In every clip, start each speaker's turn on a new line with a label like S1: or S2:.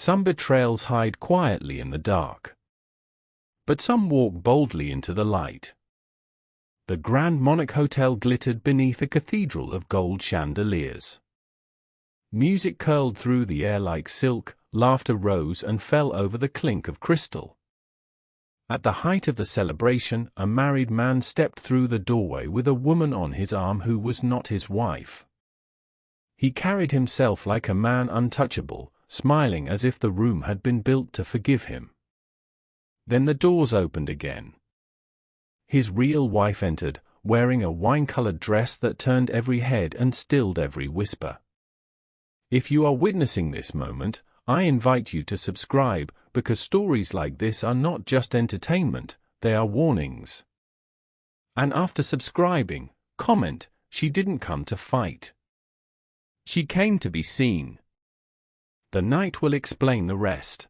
S1: Some betrayals hide quietly in the dark, but some walk boldly into the light. The Grand Monarch Hotel glittered beneath a cathedral of gold chandeliers. Music curled through the air like silk, laughter rose and fell over the clink of crystal. At the height of the celebration, a married man stepped through the doorway with a woman on his arm who was not his wife. He carried himself like a man untouchable, smiling as if the room had been built to forgive him. Then the doors opened again. His real wife entered, wearing a wine-colored dress that turned every head and stilled every whisper. If you are witnessing this moment, I invite you to subscribe, because stories like this are not just entertainment, they are warnings. And after subscribing, comment, "She didn't come to fight. She came to be seen." The night will explain the rest.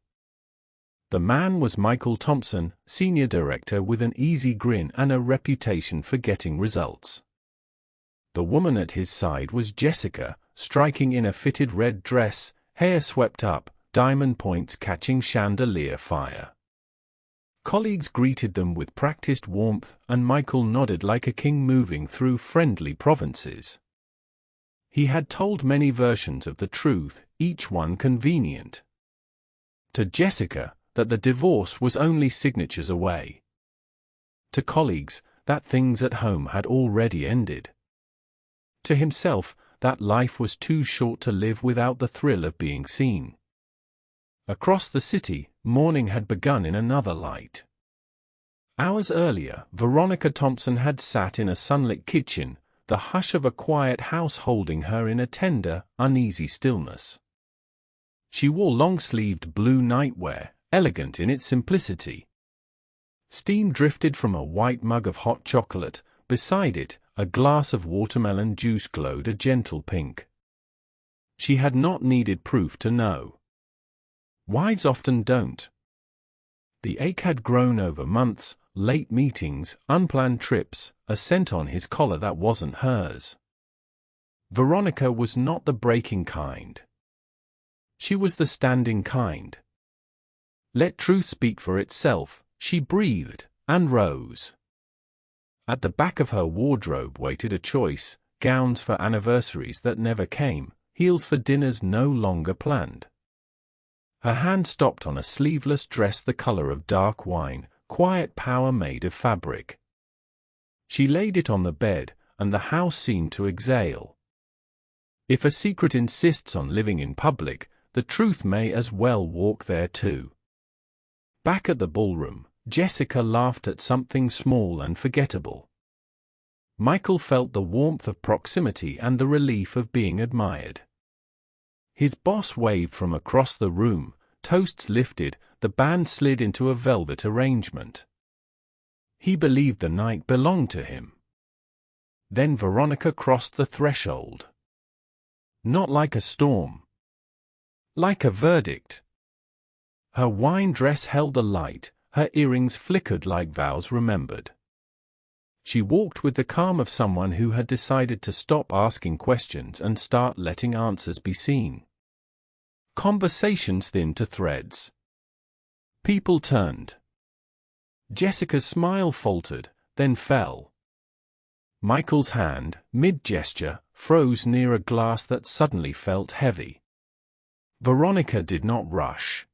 S1: The man was Michael Thompson, senior director with an easy grin and a reputation for getting results. The woman at his side was Jessica, striking in a fitted red dress, hair swept up, diamond points catching chandelier fire. Colleagues greeted them with practiced warmth, and Michael nodded like a king moving through friendly provinces. He had told many versions of the truth, each one convenient. To Jessica, that the divorce was only signatures away. To colleagues, that things at home had already ended. To himself, that life was too short to live without the thrill of being seen. Across the city, morning had begun in another light. Hours earlier, Veronica Thompson had sat in a sunlit kitchen, the hush of a quiet house holding her in a tender, uneasy stillness. She wore long-sleeved blue nightwear, elegant in its simplicity. Steam drifted from a white mug of hot chocolate. Beside it, a glass of watermelon juice glowed a gentle pink. She had not needed proof to know. Wives often don't. The ache had grown over months, late meetings, unplanned trips, a scent on his collar that wasn't hers. Veronica was not the breaking kind. She was the standing kind. Let truth speak for itself, she breathed, and rose. At the back of her wardrobe waited a choice, gowns for anniversaries that never came, heels for dinners no longer planned. Her hand stopped on a sleeveless dress the color of dark wine, quiet power made of fabric. She laid it on the bed, and the house seemed to exhale. If a secret insists on living in public, the truth may as well walk there too. Back at the ballroom, Jessica laughed at something small and forgettable. Michael felt the warmth of proximity and the relief of being admired. His boss waved from across the room, toasts lifted, the band slid into a velvet arrangement. He believed the night belonged to him. Then Veronica crossed the threshold. Not like a storm. Like a verdict. Her wine dress held the light, her earrings flickered like vows remembered. She walked with the calm of someone who had decided to stop asking questions and start letting answers be seen. Conversations thinned to threads. People turned. Jessica's smile faltered, then fell. Michael's hand, mid-gesture, froze near a glass that suddenly felt heavy. Veronica did not rush.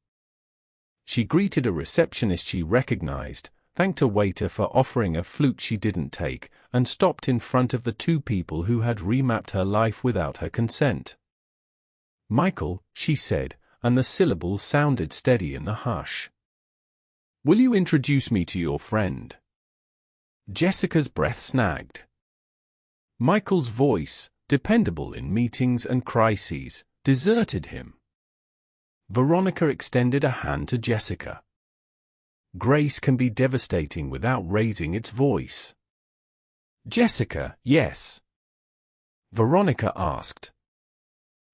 S1: She greeted a receptionist she recognized, thanked a waiter for offering a flute she didn't take, and stopped in front of the two people who had remapped her life without her consent. "Michael," she said, and the syllables sounded steady in the hush. "Will you introduce me to your friend?" Jessica's breath snagged. Michael's voice, dependable in meetings and crises, deserted him. Veronica extended a hand to Jessica. Grace can be devastating without raising its voice. "Jessica, yes?" Veronica asked.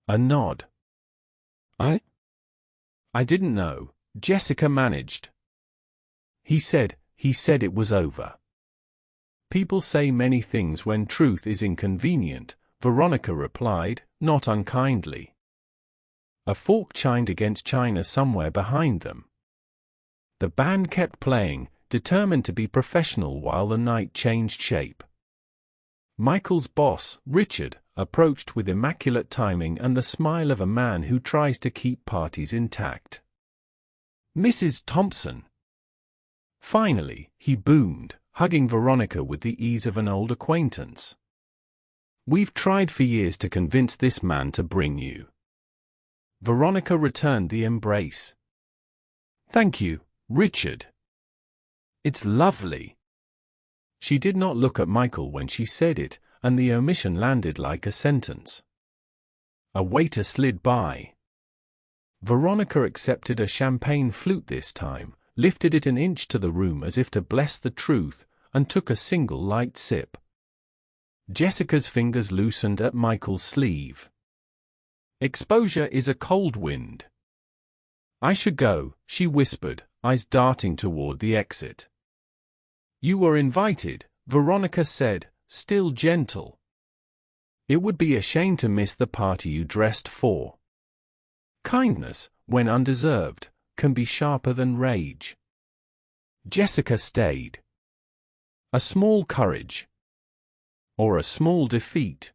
S1: A nod. I didn't know," Jessica managed. He said it was over." "People say many things when truth is inconvenient," Veronica replied, not unkindly. A fork chimed against china somewhere behind them. The band kept playing, determined to be professional while the night changed shape. Michael's boss, Richard, approached with immaculate timing and the smile of a man who tries to keep parties intact. "Mrs. Thompson!" Finally, he boomed, hugging Veronica with the ease of an old acquaintance. "We've tried for years to convince this man to bring you." Veronica returned the embrace. "Thank you, Richard. It's lovely." She did not look at Michael when she said it, and the omission landed like a sentence. A waiter slid by. Veronica accepted a champagne flute this time, lifted it an inch to the room as if to bless the truth, and took a single light sip. Jessica's fingers loosened at Michael's sleeve. "Exposure is a cold wind." "I should go," she whispered, eyes darting toward the exit. "You were invited," Veronica said, still gentle. "It would be a shame to miss the party you dressed for." Kindness, when undeserved, can be sharper than rage. Jessica stayed. A small courage. Or a small defeat.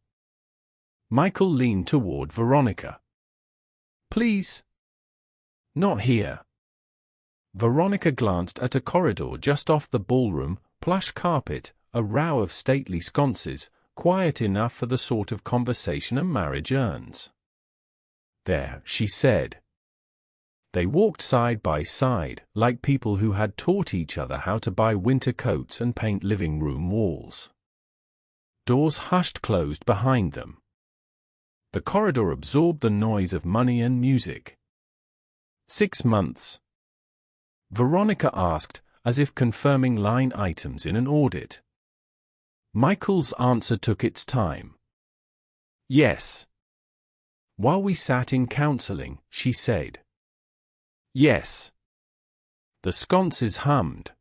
S1: Michael leaned toward Veronica. "Please." "Not here." Veronica glanced at a corridor just off the ballroom, plush carpet, a row of stately sconces, quiet enough for the sort of conversation a marriage earns. "There," she said. They walked side by side, like people who had taught each other how to buy winter coats and paint living room walls. Doors hushed closed behind them. The corridor absorbed the noise of money and music. 6 months. Veronica asked, as if confirming line items in an audit. Michael's answer took its time. "Yes." "While we sat in counseling," she said. "Yes." The sconces hummed.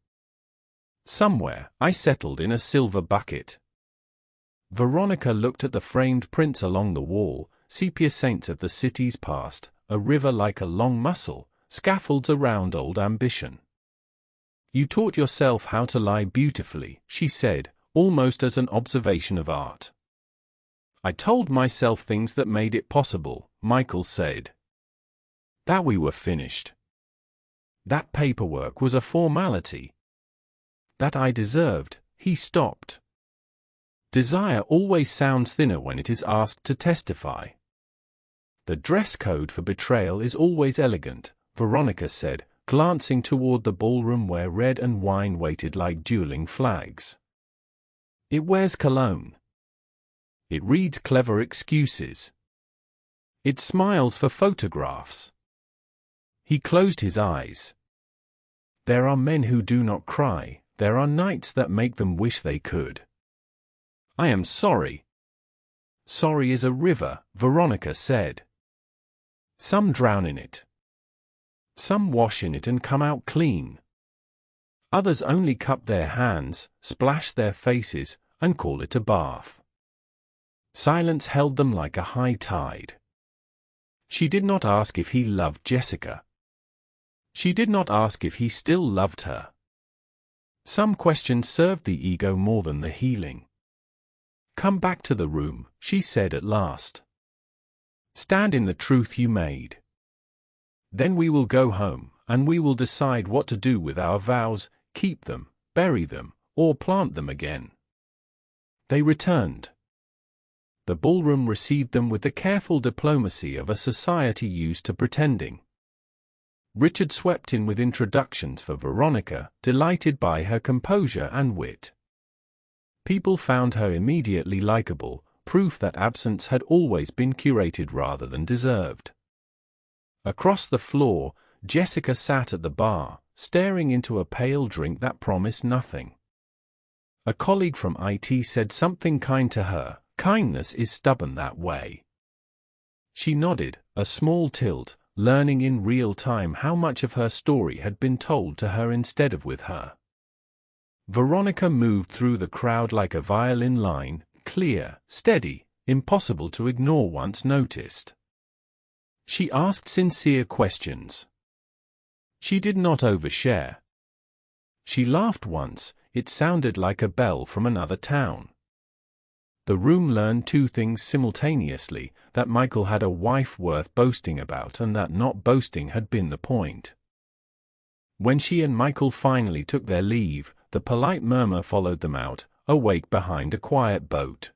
S1: "Somewhere, I settled in a silver bucket." Veronica looked at the framed prints along the wall, sepia saints of the city's past, a river like a long muscle, scaffolds around old ambition. "You taught yourself how to lie beautifully," she said, almost as an observation of art. "I told myself things that made it possible," Michael said. "That we were finished. That paperwork was a formality. That I deserved." He stopped. Desire always sounds thinner when it is asked to testify. "The dress code for Betrayal is always elegant," Veronica said, glancing toward the ballroom where red and wine waited like dueling flags. "It wears cologne. It reads clever excuses. It smiles for photographs." He closed his eyes. "There are men who do not cry, there are nights that make them wish they could." "I am sorry." "Sorry is a river," Veronica said. "Some drown in it. Some wash in it and come out clean. Others only cup their hands, splash their faces, and call it a bath." Silence held them like a high tide. She did not ask if he loved Jessica. She did not ask if he still loved her. Some questions served the ego more than the healing. "Come back to the room," she said at last. "Stand in the truth you made. Then we will go home, and we will decide what to do with our vows, keep them, bury them, or plant them again." They returned. The ballroom received them with the careful diplomacy of a society used to pretending. Richard swept in with introductions for Veronica, delighted by her composure and wit. People found her immediately likable, proof that absence had always been curated rather than deserved. Across the floor, Jessica sat at the bar, staring into a pale drink that promised nothing. A colleague from IT said something kind to her. Kindness is stubborn that way. She nodded, a small tilt, learning in real time how much of her story had been told to her instead of with her. Veronica moved through the crowd like a violin line, clear, steady, impossible to ignore once noticed. She asked sincere questions. She did not overshare. She laughed once, it sounded like a bell from another town. The room learned two things simultaneously, that Michael had a wife worth boasting about and that not boasting had been the point. When she and Michael finally took their leave, the polite murmur followed them out, awake behind a quiet boat.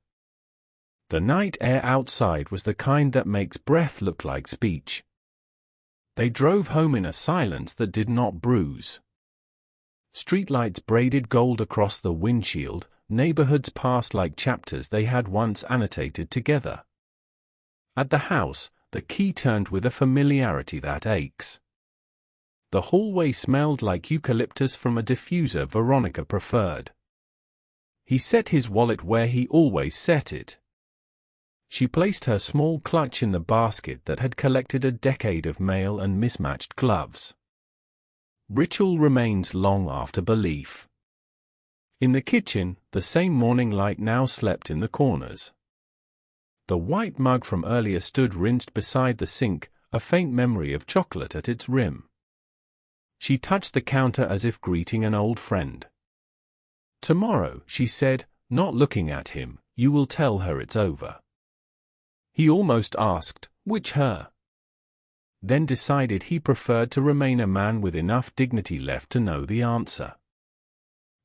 S1: The night air outside was the kind that makes breath look like speech. They drove home in a silence that did not bruise. Streetlights braided gold across the windshield, neighborhoods passed like chapters they had once annotated together. At the house, the key turned with a familiarity that aches. The hallway smelled like eucalyptus from a diffuser Veronica preferred. He set his wallet where he always set it. She placed her small clutch in the basket that had collected a decade of mail and mismatched gloves. Ritual remains long after belief. In the kitchen, the same morning light now slept in the corners. The white mug from earlier stood rinsed beside the sink, a faint memory of chocolate at its rim. She touched the counter as if greeting an old friend. "Tomorrow," she said, not looking at him, "you will tell her it's over." He almost asked, "Which her?" Then decided he preferred to remain a man with enough dignity left to know the answer.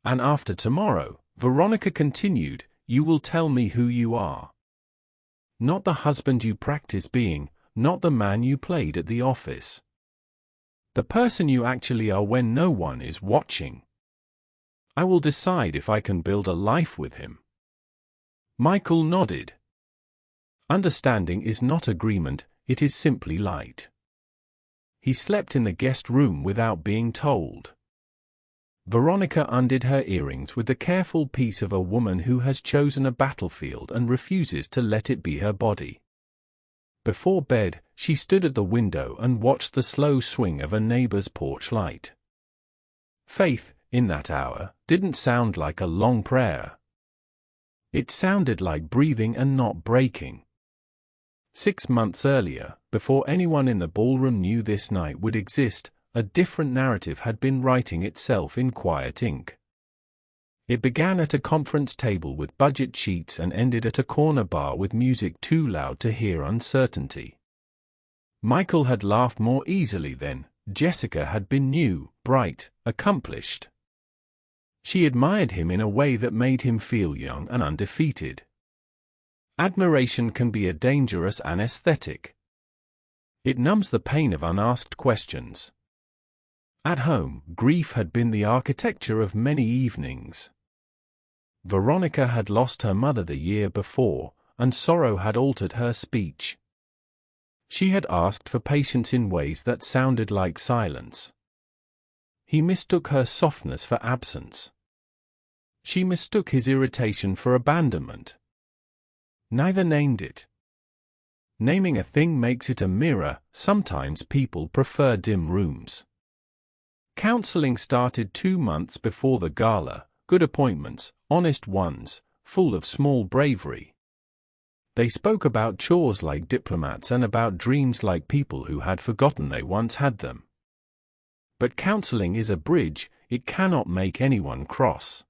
S1: "And after tomorrow," Veronica continued, "you will tell me who you are. Not the husband you practice being, not the man you played at the office. The person you actually are when no one is watching. I will decide if I can build a life with him." Michael nodded. Understanding is not agreement, it is simply light. He slept in the guest room without being told. Veronica undid her earrings with the careful peace of a woman who has chosen a battlefield and refuses to let it be her body. Before bed, she stood at the window and watched the slow swing of a neighbor's porch light. Faith, in that hour, didn't sound like a long prayer. It sounded like breathing and not breaking. 6 months earlier, before anyone in the ballroom knew this night would exist, a different narrative had been writing itself in quiet ink. It began at a conference table with budget sheets and ended at a corner bar with music too loud to hear uncertainty. Michael had laughed more easily then. Jessica had been new, bright, accomplished. She admired him in a way that made him feel young and undefeated. Admiration can be a dangerous anesthetic. It numbs the pain of unasked questions. At home, grief had been the architecture of many evenings. Veronica had lost her mother the year before, and sorrow had altered her speech. She had asked for patience in ways that sounded like silence. He mistook her softness for absence. She mistook his irritation for abandonment. Neither named it. Naming a thing makes it a mirror. Sometimes people prefer dim rooms. Counseling started 2 months before the gala, good appointments, honest ones, full of small bravery. They spoke about chores like diplomats and about dreams like people who had forgotten they once had them. But counseling is a bridge, it cannot make anyone cross.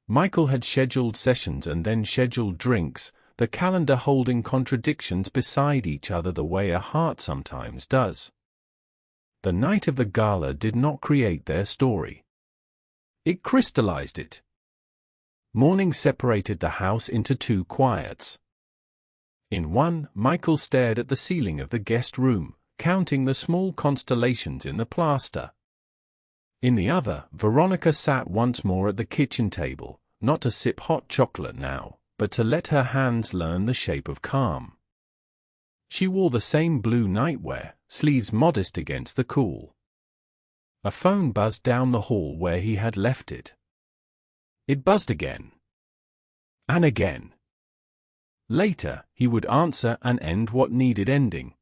S1: Michael had scheduled sessions and then scheduled drinks, the calendar holding contradictions beside each other the way a heart sometimes does. The night of the gala did not create their story. It crystallized it. Morning separated the house into 2 quiets. In one, Michael stared at the ceiling of the guest room, counting the small constellations in the plaster. In the other, Veronica sat once more at the kitchen table, not to sip hot chocolate now, but to let her hands learn the shape of calm. She wore the same blue nightwear, sleeves modest against the cool. A phone buzzed down the hall where he had left it. It buzzed again. And again. Later, he would answer and end what needed ending.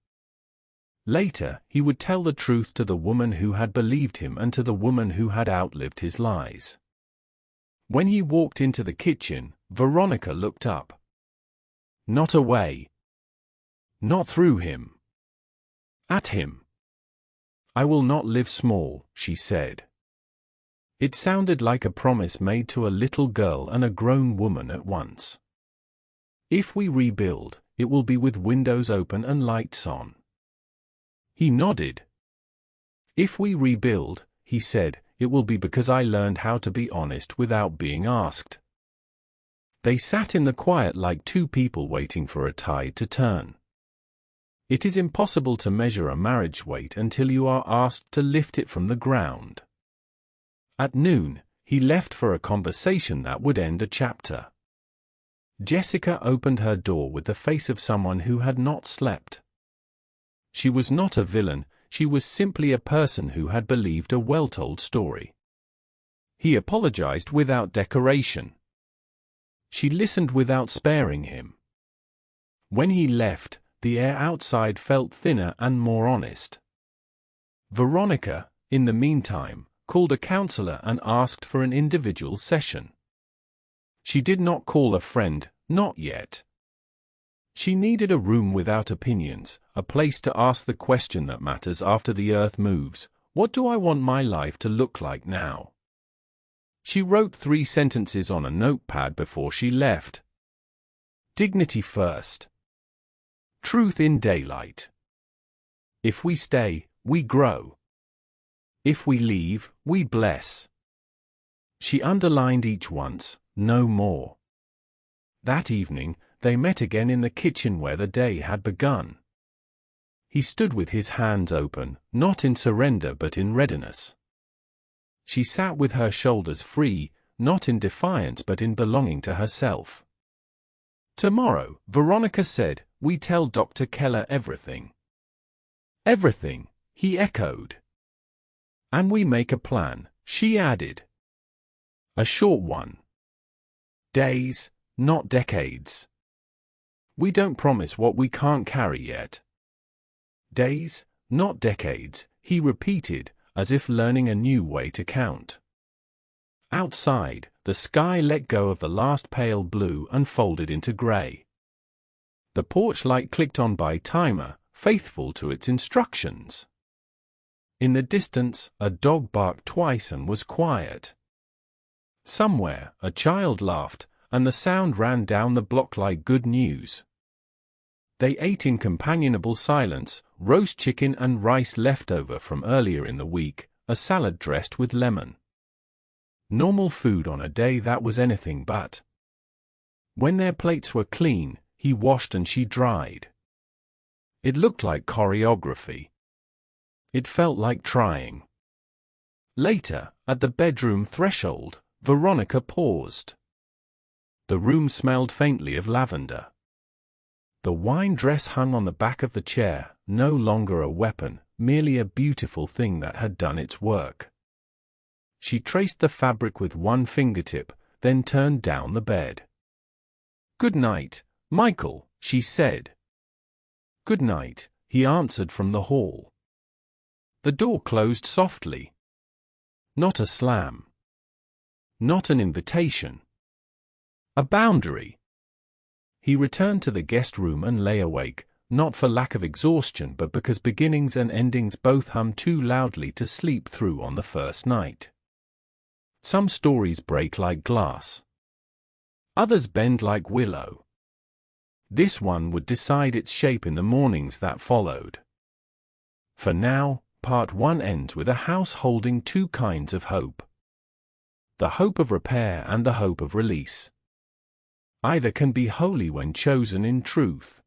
S1: Later, he would tell the truth to the woman who had believed him and to the woman who had outlived his lies. When he walked into the kitchen, Veronica looked up. Not away. Not through him. At him. "I will not live small," she said. It sounded like a promise made to a little girl and a grown woman at once. "If we rebuild, it will be with windows open and lights on." He nodded. "If we rebuild," he said, "it will be because I learned how to be honest without being asked." They sat in the quiet like two people waiting for a tide to turn. It is impossible to measure a marriage weight until you are asked to lift it from the ground. At noon, he left for a conversation that would end a chapter. Jessica opened her door with the face of someone who had not slept. She was not a villain, she was simply a person who had believed a well-told story. He apologized without decoration. She listened without sparing him. When he left, the air outside felt thinner and more honest. Veronica, in the meantime, called a counselor and asked for an individual session. She did not call a friend, not yet. She needed a room without opinions, a place to ask the question that matters after the earth moves: what do I want my life to look like now? She wrote 3 sentences on a notepad before she left. Dignity first. Truth in daylight. If we stay, we grow. If we leave, we bless. She underlined each once, no more. That evening, they met again in the kitchen where the day had begun. He stood with his hands open, not in surrender but in readiness. She sat with her shoulders free, not in defiance but in belonging to herself. "Tomorrow," Veronica said, "we tell Dr. Keller everything." "Everything," he echoed. "And we make a plan," she added. "A short one. Days, not decades. We don't promise what we can't carry yet." "Days, not decades," he repeated, as if learning a new way to count. Outside, the sky let go of the last pale blue and folded into gray. The porch light clicked on by timer, faithful to its instructions. In the distance, a dog barked twice and was quiet. Somewhere, a child laughed, and the sound ran down the block like good news. They ate in companionable silence, roast chicken and rice left over from earlier in the week, a salad dressed with lemon. Normal food on a day that was anything but. When their plates were clean, he washed and she dried. It looked like choreography. It felt like trying. Later, at the bedroom threshold, Veronica paused. The room smelled faintly of lavender. The wine dress hung on the back of the chair, no longer a weapon, merely a beautiful thing that had done its work. She traced the fabric with one fingertip, then turned down the bed. "Good night, Michael," she said. "Good night," he answered from the hall. The door closed softly. Not a slam. Not an invitation. A boundary. He returned to the guest room and lay awake, not for lack of exhaustion but because beginnings and endings both hummed too loudly to sleep through on the first night. Some stories break like glass. Others bend like willow. This one would decide its shape in the mornings that followed. For now, part 1 ends with a house holding 2 kinds of hope. The hope of repair and the hope of release. Either can be holy when chosen in truth.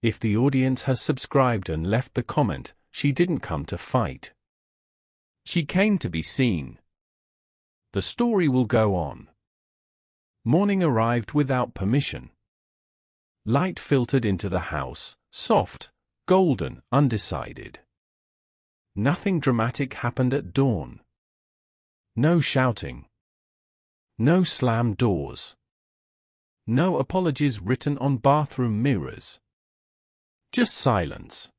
S1: If the audience has subscribed and left the comment, she didn't come to fight. She came to be seen. The story will go on. Morning arrived without permission. Light filtered into the house, soft, golden, undecided. Nothing dramatic happened at dawn. No shouting. No slammed doors. No apologies written on bathroom mirrors. Just silence.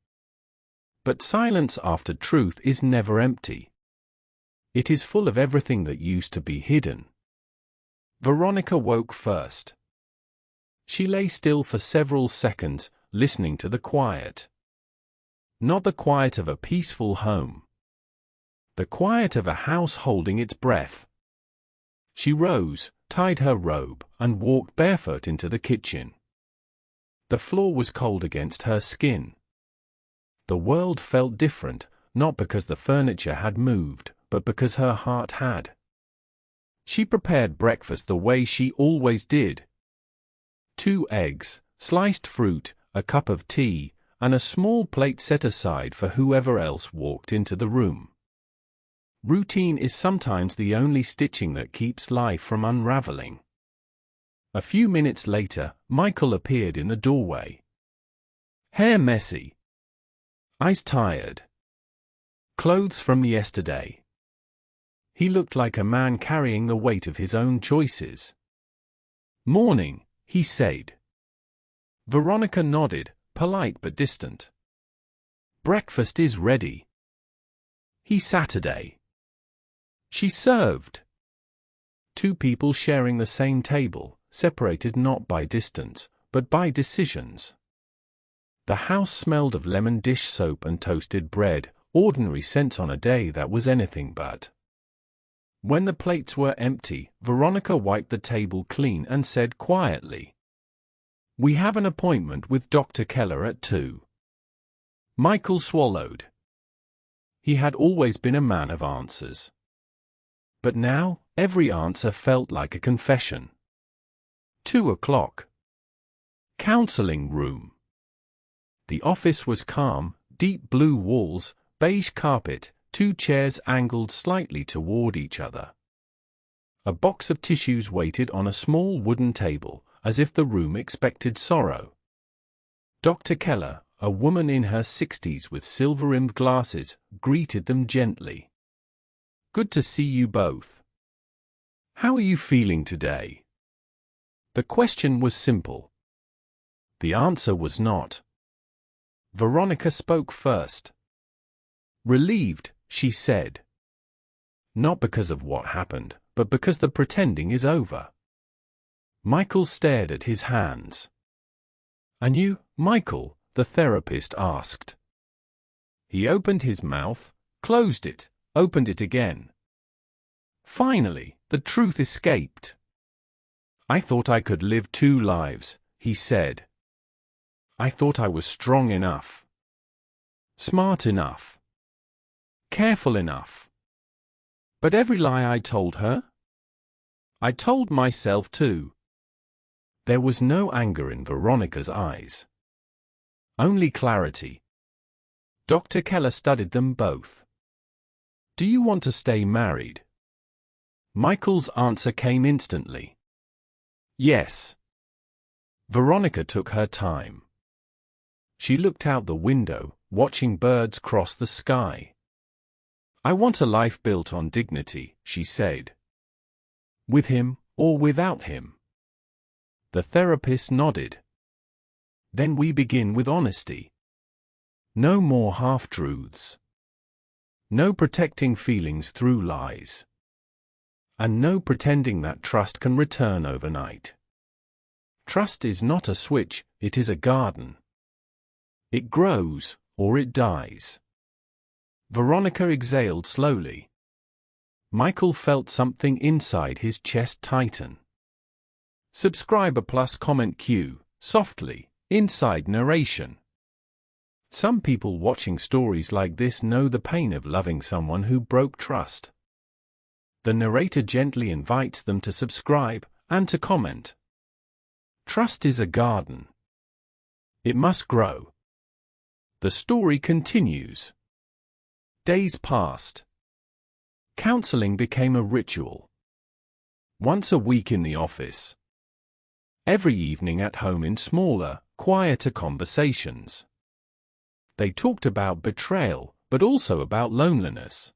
S1: But silence after truth is never empty. It is full of everything that used to be hidden. Veronica woke first. She lay still for several seconds, listening to the quiet. Not the quiet of a peaceful home. The quiet of a house holding its breath. She rose, tied her robe, and walked barefoot into the kitchen. The floor was cold against her skin. The world felt different, not because the furniture had moved, but because her heart had. She prepared breakfast the way she always did. 2 eggs, sliced fruit, a cup of tea, and a small plate set aside for whoever else walked into the room. Routine is sometimes the only stitching that keeps life from unraveling. A few minutes later, Michael appeared in the doorway. Hair messy. Eyes tired. Clothes from yesterday. He looked like a man carrying the weight of his own choices. Morning, he said. Veronica nodded, polite but distant. Breakfast is ready. He Saturday. She served. 2 people sharing the same table, separated not by distance, but by decisions. The house smelled of lemon dish soap and toasted bread, ordinary scents on a day that was anything but. When the plates were empty, Veronica wiped the table clean and said quietly, "We have an appointment with Dr. Keller at 2. Michael swallowed. He had always been a man of answers. But now, every answer felt like a confession. 2 o'clock. Counseling room. The office was calm, deep blue walls, beige carpet, 2 chairs angled slightly toward each other. A box of tissues waited on a small wooden table, as if the room expected sorrow. Dr. Keller, a woman in her 60s with silver-rimmed glasses, greeted them gently. Good to see you both. How are you feeling today? The question was simple. The answer was not. Veronica spoke first. Relieved, she said. Not because of what happened, but because the pretending is over. Michael stared at his hands. And you, Michael? The therapist asked. He opened his mouth, closed it, opened it again. Finally, the truth escaped. I thought I could live 2 lives, he said. I thought I was strong enough. Smart enough. Careful enough. But every lie I told her? I told myself too. There was no anger in Veronica's eyes. Only clarity. Dr. Keller studied them both. Do you want to stay married? Michael's answer came instantly. Yes. Veronica took her time. She looked out the window, watching birds cross the sky. I want a life built on dignity, she said. With him, or without him? The therapist nodded. Then we begin with honesty. No more half-truths. No protecting feelings through lies. And no pretending that trust can return overnight. Trust is not a switch, it is a garden. It grows, or it dies. Veronica exhaled slowly. Michael felt something inside his chest tighten. Subscriber plus comment Q, softly, inside narration. Some people watching stories like this know the pain of loving someone who broke trust. The narrator gently invites them to subscribe and to comment. Trust is a garden. It must grow. The story continues. Days passed. Counseling became a ritual. Once a week in the office. Every evening at home in smaller, quieter conversations. They talked about betrayal, but also about loneliness.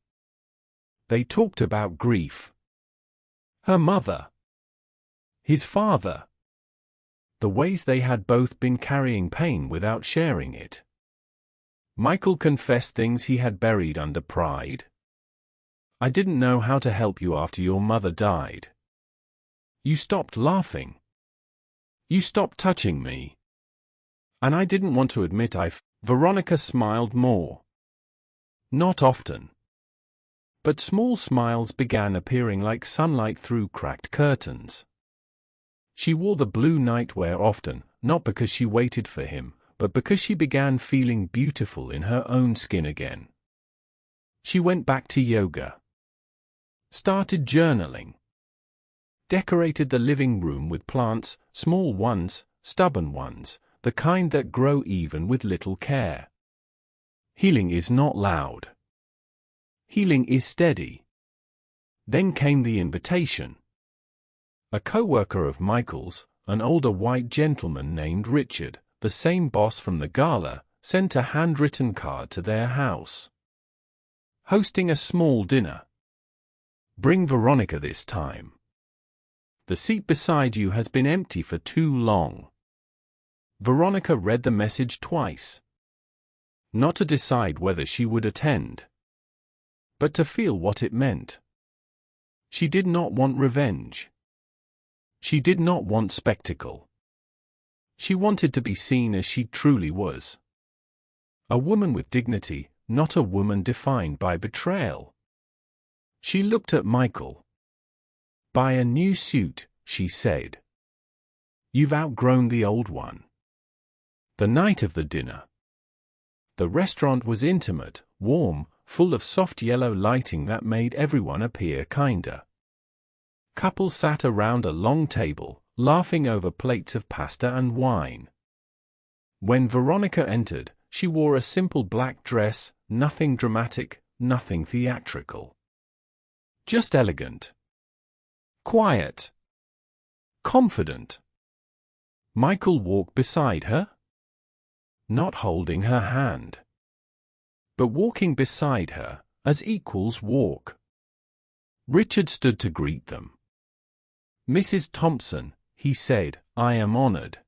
S1: They talked about grief. Her mother. His father. The ways they had both been carrying pain without sharing it. Michael confessed things he had buried under pride. I didn't know how to help you after your mother died. You stopped laughing. You stopped touching me. And I didn't want to admit Veronica smiled more. Not often. But small smiles began appearing like sunlight through cracked curtains. She wore the blue nightwear often, not because she waited for him, but because she began feeling beautiful in her own skin again. She went back to yoga. Started journaling. Decorated the living room with plants, small ones, stubborn ones, the kind that grow even with little care. Healing is not loud. Healing is steady. Then came the invitation. A co-worker of Michael's, an older white gentleman named Richard, the same boss from the gala, sent a handwritten card to their house. Hosting a small dinner. Bring Veronica this time. The seat beside you has been empty for too long. Veronica read the message twice. Not to decide whether she would attend, but to feel what it meant. She did not want revenge. She did not want spectacle. She wanted to be seen as she truly was. A woman with dignity, not a woman defined by betrayal. She looked at Michael. Buy a new suit, she said. You've outgrown the old one. The night of the dinner. The restaurant was intimate, warm, full of soft yellow lighting that made everyone appear kinder. Couples sat around a long table, laughing over plates of pasta and wine. When Veronica entered, she wore a simple black dress, nothing dramatic, nothing theatrical. Just elegant. Quiet. Confident. Michael walked beside her. Not holding her hand, but walking beside her, as equals walk. Richard stood to greet them. Mrs. Thompson, he said, I am honored.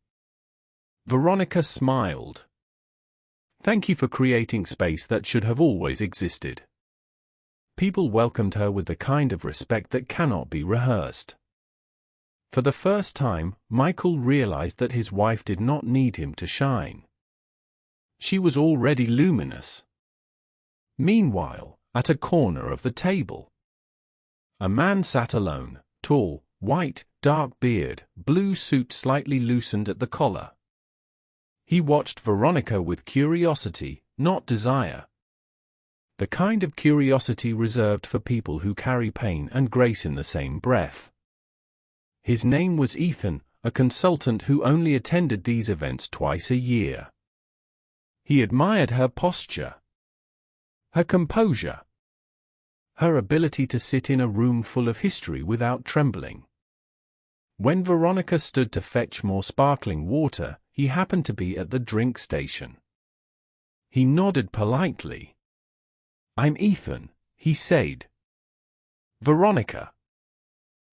S1: Veronica smiled. Thank you for creating space that should have always existed. People welcomed her with the kind of respect that cannot be rehearsed. For the first time, Michael realized that his wife did not need him to shine. She was already luminous. Meanwhile, at a corner of the table, a man sat alone, tall, white, dark beard, blue suit slightly loosened at the collar. He watched Veronica with curiosity, not desire. The kind of curiosity reserved for people who carry pain and grace in the same breath. His name was Ethan, a consultant who only attended these events twice a year. He admired her posture, her composure, her ability to sit in a room full of history without trembling. When Veronica stood to fetch more sparkling water, he happened to be at the drink station. He nodded politely. I'm Ethan, he said. Veronica.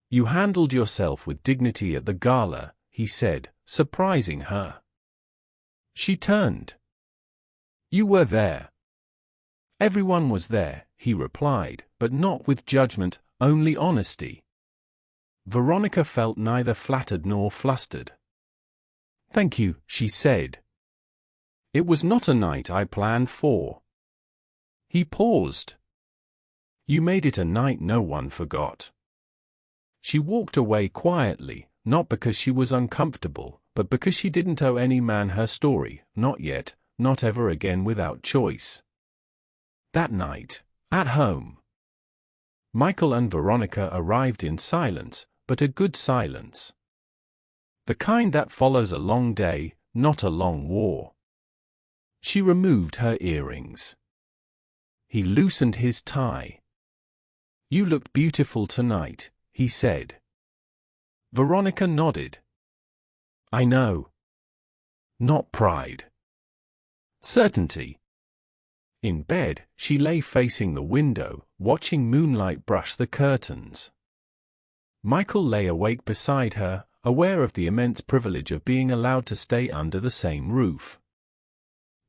S1: You handled yourself with dignity at the gala, he said, surprising her. She turned. You were there. Everyone was there, he replied, but not with judgment, only honesty. Veronica felt neither flattered nor flustered. Thank you, she said. It was not a night I planned for. He paused. You made it a night no one forgot. She walked away quietly, not because she was uncomfortable, but because she didn't owe any man her story, not yet, not ever again without choice. That night, at home, Michael and Veronica arrived in silence, but a good silence. The kind that follows a long day, not a long war. She removed her earrings. He loosened his tie. You looked beautiful tonight, he said. Veronica nodded. I know. Not pride. Certainty. In bed, she lay facing the window, watching moonlight brush the curtains. Michael lay awake beside her, aware of the immense privilege of being allowed to stay under the same roof.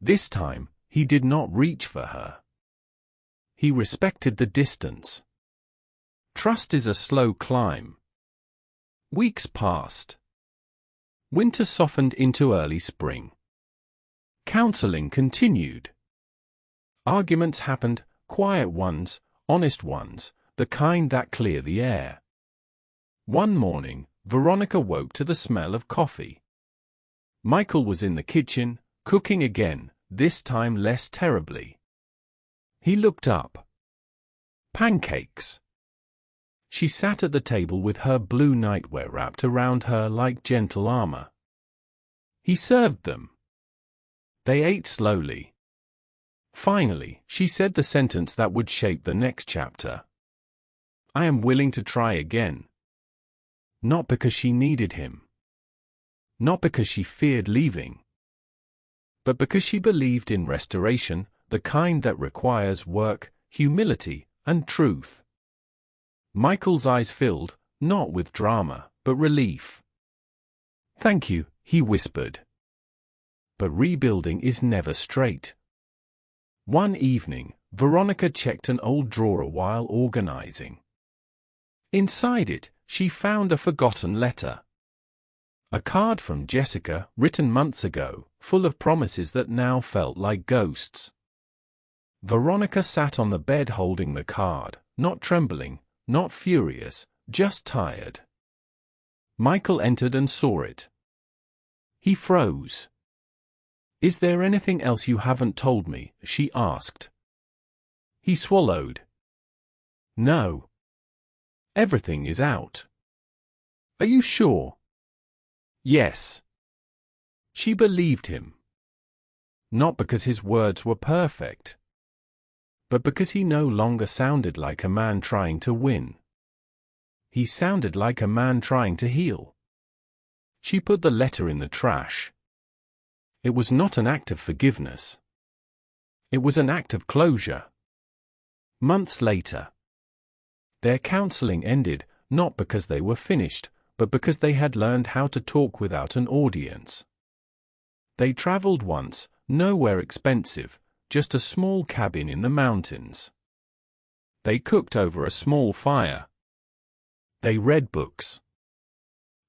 S1: This time, he did not reach for her. He respected the distance. Trust is a slow climb. Weeks passed. Winter softened into early spring. Counseling continued. Arguments happened, quiet ones, honest ones, the kind that clear the air. One morning, Veronica woke to the smell of coffee. Michael was in the kitchen, cooking again, this time less terribly. He looked up. Pancakes. She sat at the table with her blue nightwear wrapped around her like gentle armor. He served them. They ate slowly. Finally, she said the sentence that would shape the next chapter. I am willing to try again. Not because she needed him. Not because she feared leaving. But because she believed in restoration, the kind that requires work, humility, and truth. Michael's eyes filled, not with drama, but relief. Thank you, he whispered. But rebuilding is never straight. One evening, Veronica checked an old drawer while organizing. Inside it, she found a forgotten letter. A card from Jessica, written months ago, full of promises that now felt like ghosts. Veronica sat on the bed holding the card, not trembling, not furious, just tired. Michael entered and saw it. He froze. Is there anything else you haven't told me? She asked. He swallowed. No. Everything is out. Are you sure? Yes. She believed him. Not because his words were perfect, but because he no longer sounded like a man trying to win. He sounded like a man trying to heal. She put the letter in the trash. It was not an act of forgiveness. It was an act of closure. Months later, their counseling ended, not because they were finished, but because they had learned how to talk without an audience. They traveled once, nowhere expensive, just a small cabin in the mountains. They cooked over a small fire. They read books.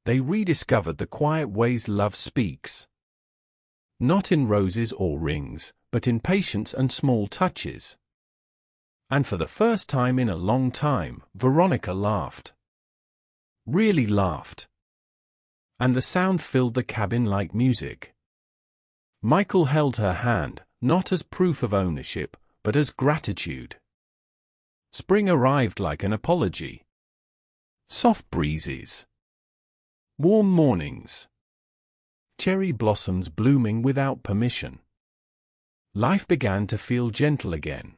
S1: They rediscovered the quiet ways love speaks. Not in roses or rings, but in patience and small touches. And for the first time in a long time, Veronica laughed. Really laughed. And the sound filled the cabin like music. Michael held her hand, not as proof of ownership, but as gratitude. Spring arrived like an apology. Soft breezes. Warm mornings. Cherry blossoms blooming without permission. Life began to feel gentle again.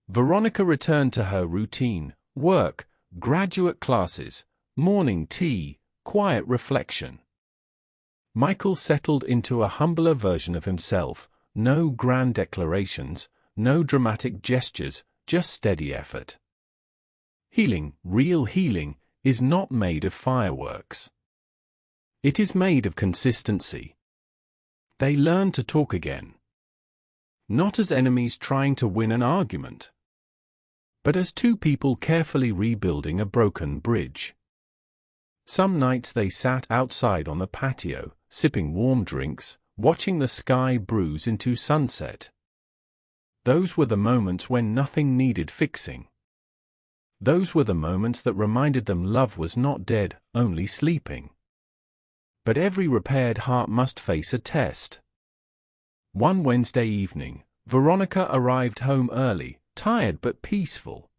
S1: Veronica returned to her routine, work, graduate classes, morning tea, quiet reflection. Michael settled into a humbler version of himself, no grand declarations, no dramatic gestures, just steady effort. Healing, real healing, is not made of fireworks. It is made of consistency. They learn to talk again. Not as enemies trying to win an argument, but as two people carefully rebuilding a broken bridge. Some nights they sat outside on the patio, sipping warm drinks, watching the sky bruise into sunset. Those were the moments when nothing needed fixing. Those were the moments that reminded them love was not dead, only sleeping. But every repaired heart must face a test. One Wednesday evening, Veronica arrived home early, tired but peaceful.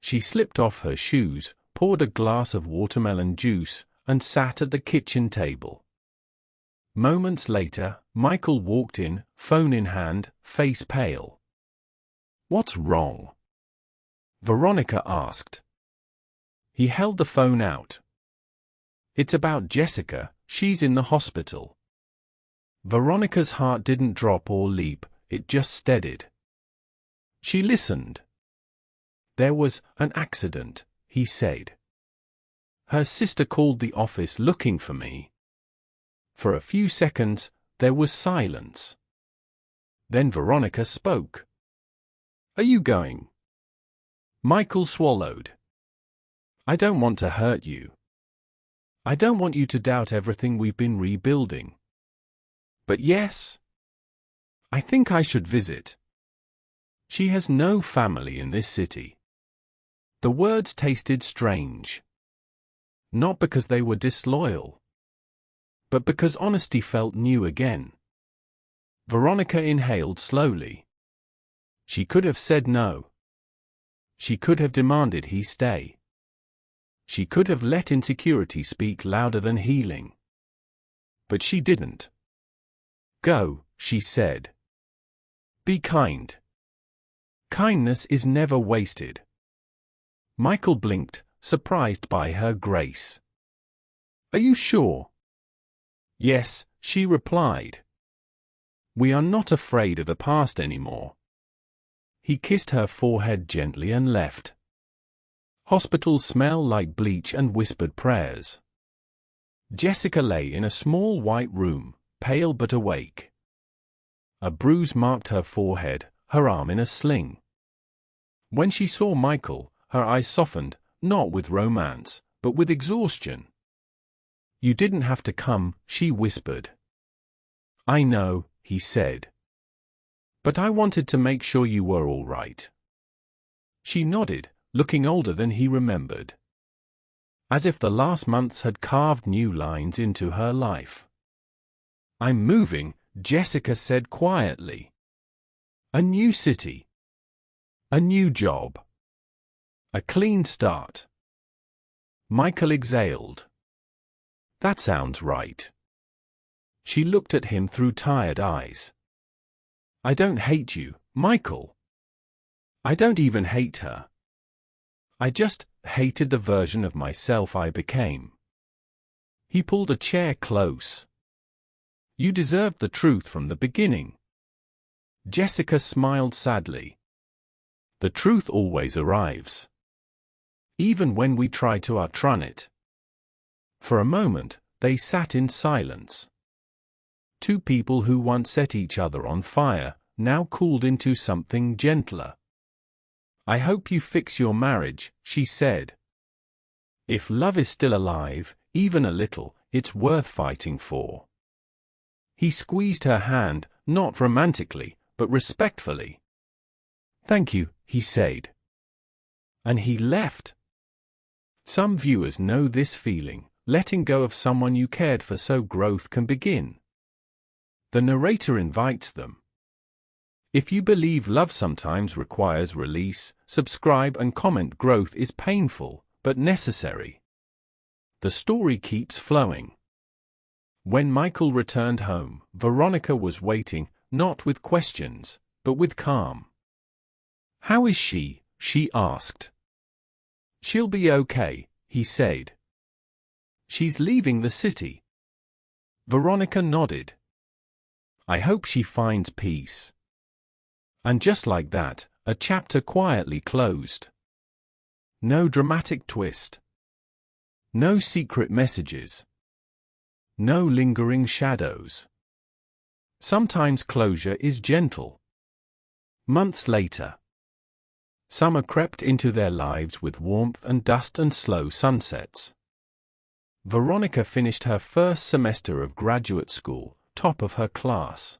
S1: She slipped off her shoes, poured a glass of watermelon juice, and sat at the kitchen table. Moments later, Michael walked in, phone in hand, face pale. "What's wrong?" Veronica asked. He held the phone out. "It's about Jessica, she's in the hospital." Veronica's heart didn't drop or leap, it just steadied. She listened. "There was an accident," he said. "Her sister called the office looking for me." For a few seconds, there was silence. Then Veronica spoke. "Are you going?" Michael swallowed. "I don't want to hurt you. I don't want you to doubt everything we've been rebuilding. But yes, I think I should visit. She has no family in this city. The words tasted strange. Not because they were disloyal, but because honesty felt new again. Veronica inhaled slowly. She could have said no. She could have demanded he stay. She could have let insecurity speak louder than healing. But she didn't. Go, she said. Be kind. Kindness is never wasted. Michael blinked, surprised by her grace. Are you sure? Yes, she replied. We are not afraid of the past anymore. He kissed her forehead gently and left. Hospitals smell like bleach and whispered prayers. Jessica lay in a small white room, pale but awake. A bruise marked her forehead, her arm in a sling. When she saw Michael, her eyes softened, not with romance, but with exhaustion. You didn't have to come, she whispered. I know, he said. But I wanted to make sure you were all right. She nodded, looking older than he remembered. As if the last months had carved new lines into her life. I'm moving, Jessica said quietly. A new city. A new job. A clean start. Michael exhaled. That sounds right. She looked at him through tired eyes. I don't hate you, Michael. I don't even hate her. I just hated the version of myself I became. He pulled a chair close. You deserved the truth from the beginning. Jessica smiled sadly. The truth always arrives. Even when we try to outrun it. For a moment, they sat in silence. Two people who once set each other on fire, now cooled into something gentler. I hope you fix your marriage, she said. If love is still alive, even a little, it's worth fighting for. He squeezed her hand, not romantically, but respectfully. Thank you, he said. And he left. Some viewers know this feeling, letting go of someone you cared for so growth can begin. The narrator invites them. If you believe love sometimes requires release, subscribe and comment. Growth is painful, but necessary. The story keeps flowing. When Michael returned home, Veronica was waiting, not with questions, but with calm. How is she? She asked. She'll be okay, he said. She's leaving the city. Veronica nodded. I hope she finds peace. And just like that, a chapter quietly closed. No dramatic twist. No secret messages. No lingering shadows. Sometimes closure is gentle. Months later. Summer crept into their lives with warmth and dust and slow sunsets. Veronica finished her first semester of graduate school, top of her class.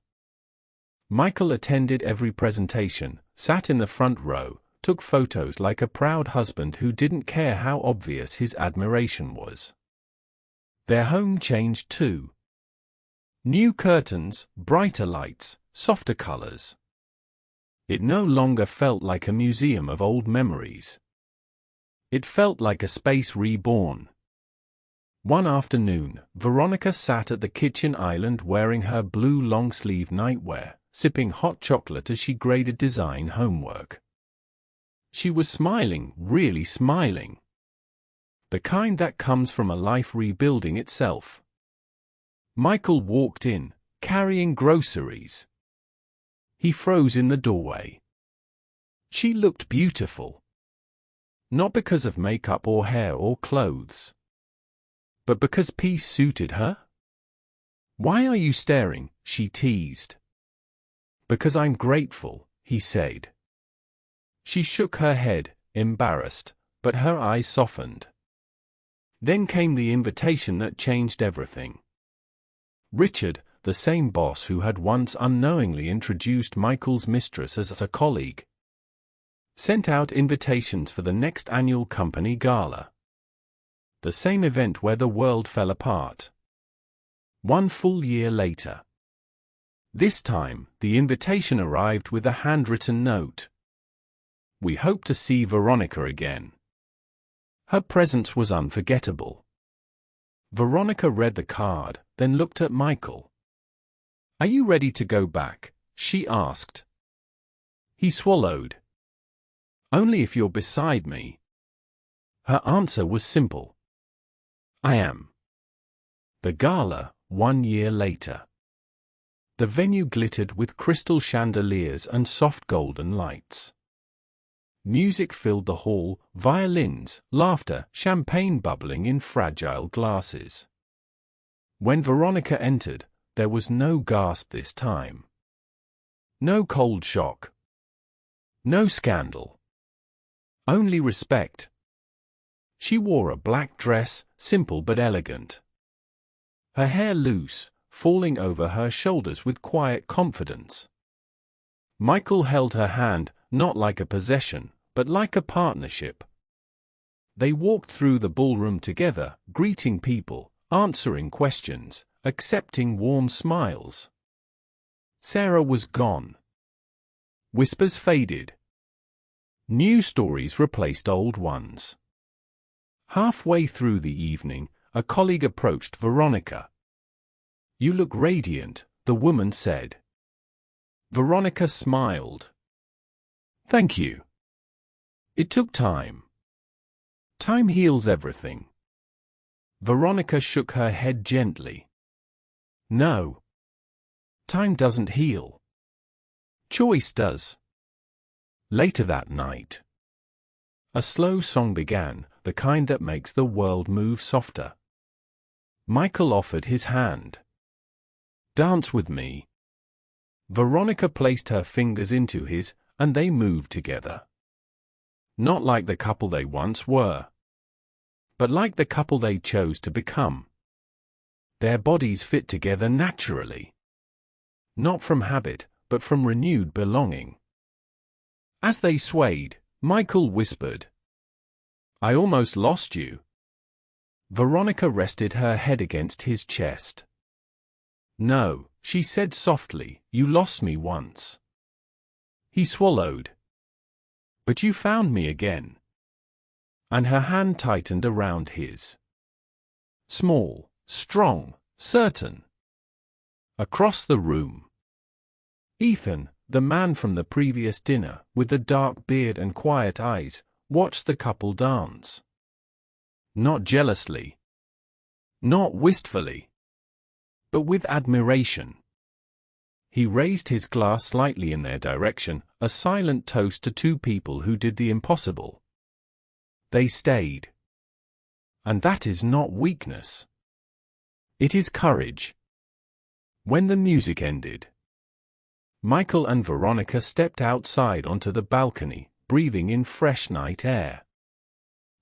S1: Michael attended every presentation, sat in the front row, took photos like a proud husband who didn't care how obvious his admiration was. Their home changed too. New curtains, brighter lights, softer colors. It no longer felt like a museum of old memories. It felt like a space reborn. One afternoon, Veronica sat at the kitchen island wearing her blue long-sleeve nightwear, sipping hot chocolate as she graded design homework. She was smiling, really smiling. The kind that comes from a life rebuilding itself. Michael walked in, carrying groceries. He froze in the doorway. She looked beautiful. Not because of makeup or hair or clothes. But because peace suited her? Why are you staring? She teased. Because I'm grateful, he said. She shook her head, embarrassed, but her eyes softened. Then came the invitation that changed everything. Richard, the same boss who had once unknowingly introduced Michael's mistress as a colleague, sent out invitations for the next annual company gala. The same event where the world fell apart. 1 full year later. This time, the invitation arrived with a handwritten note. "We hope to see Veronica again." Her presence was unforgettable. Veronica read the card, then looked at Michael. "Are you ready to go back?" she asked. He swallowed. "Only if you're beside me." Her answer was simple. "I am." The gala, 1 year later. The venue glittered with crystal chandeliers and soft golden lights. Music filled the hall, violins, laughter, champagne bubbling in fragile glasses. When Veronica entered, there was no gasp this time. No cold shock. No scandal. Only respect. She wore a black dress, simple but elegant. Her hair loose, falling over her shoulders with quiet confidence. Michael held her hand, not like a possession, but like a partnership. They walked through the ballroom together, greeting people, answering questions, accepting warm smiles. Sarah was gone. Whispers faded. New stories replaced old ones. Halfway through the evening, a colleague approached Veronica. "You look radiant," the woman said. Veronica smiled. "Thank you. It took time. Time heals everything." Veronica shook her head gently. "No. Time doesn't heal. Choice does." Later that night, a slow song began, the kind that makes the world move softer. Michael offered his hand. "Dance with me." Veronica placed her fingers into his, and they moved together. Not like the couple they once were, but like the couple they chose to become. Their bodies fit together naturally. Not from habit, but from renewed belonging. As they swayed, Michael whispered, "I almost lost you." Veronica rested her head against his chest. "No," she said softly, "you lost me once." He swallowed. "But you found me again." And her hand tightened around his. Small, strong, certain. Across the room, Ethan, the man from the previous dinner, with the dark beard and quiet eyes, watched the couple dance. Not jealously. Not wistfully. But with admiration. He raised his glass slightly in their direction, a silent toast to two people who did the impossible. They stayed. And that is not weakness. It is courage. When the music ended, Michael and Veronica stepped outside onto the balcony, breathing in fresh night air.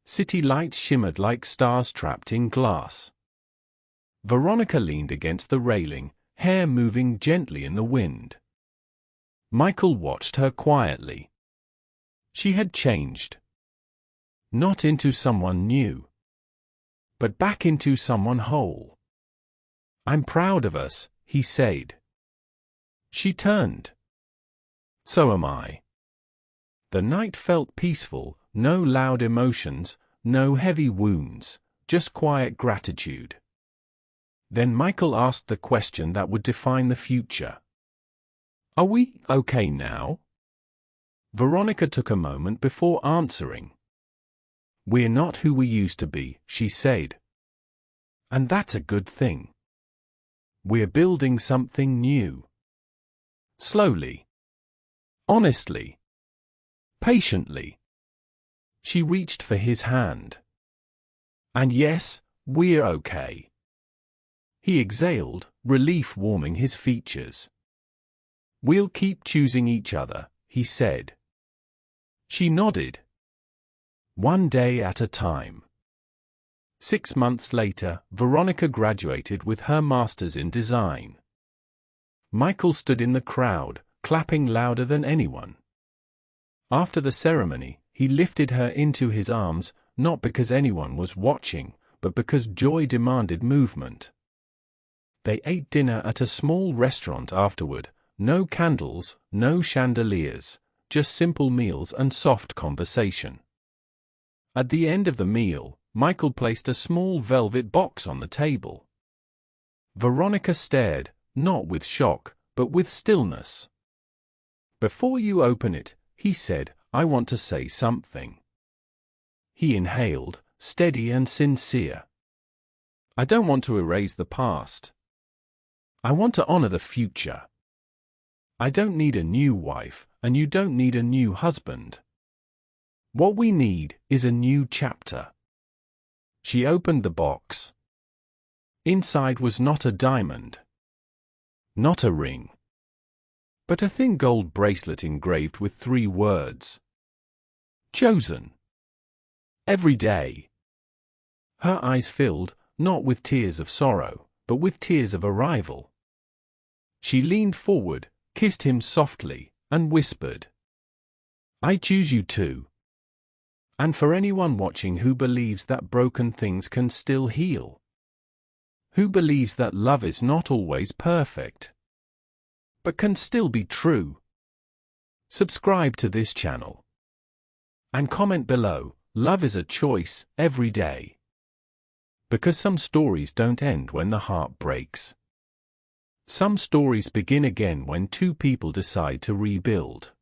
S1: City lights shimmered like stars trapped in glass. Veronica leaned against the railing, hair moving gently in the wind. Michael watched her quietly. She had changed. Not into someone new, but back into someone whole. "I'm proud of us," he said. She turned. "So am I." The night felt peaceful, no loud emotions, no heavy wounds, just quiet gratitude. Then Michael asked the question that would define the future. "Are we okay now?" Veronica took a moment before answering. "We're not who we used to be," she said. "And that's a good thing. We're building something new. Slowly. Honestly. Patiently." She reached for his hand. "And yes, we're okay." He exhaled, relief warming his features. "We'll keep choosing each other," he said. She nodded. One day at a time. 6 months later, Veronica graduated with her master's in design. Michael stood in the crowd, clapping louder than anyone. After the ceremony, he lifted her into his arms, not because anyone was watching, but because joy demanded movement. They ate dinner at a small restaurant afterward, no candles, no chandeliers, just simple meals and soft conversation. At the end of the meal, Michael placed a small velvet box on the table. Veronica stared, not with shock, but with stillness. "Before you open it," he said, "I want to say something." He inhaled, steady and sincere. "I don't want to erase the past. I want to honor the future. I don't need a new wife, and you don't need a new husband. What we need is a new chapter." She opened the box. Inside was not a diamond, not a ring, but a thin gold bracelet engraved with 3 words. Chosen. Every day. Her eyes filled, not with tears of sorrow, but with tears of arrival. She leaned forward, kissed him softly, and whispered, "I choose you too." And for anyone watching who believes that broken things can still heal, who believes that love is not always perfect, but can still be true, subscribe to this channel. And comment below, love is a choice, every day. Because some stories don't end when the heart breaks. Some stories begin again when 2 people decide to rebuild.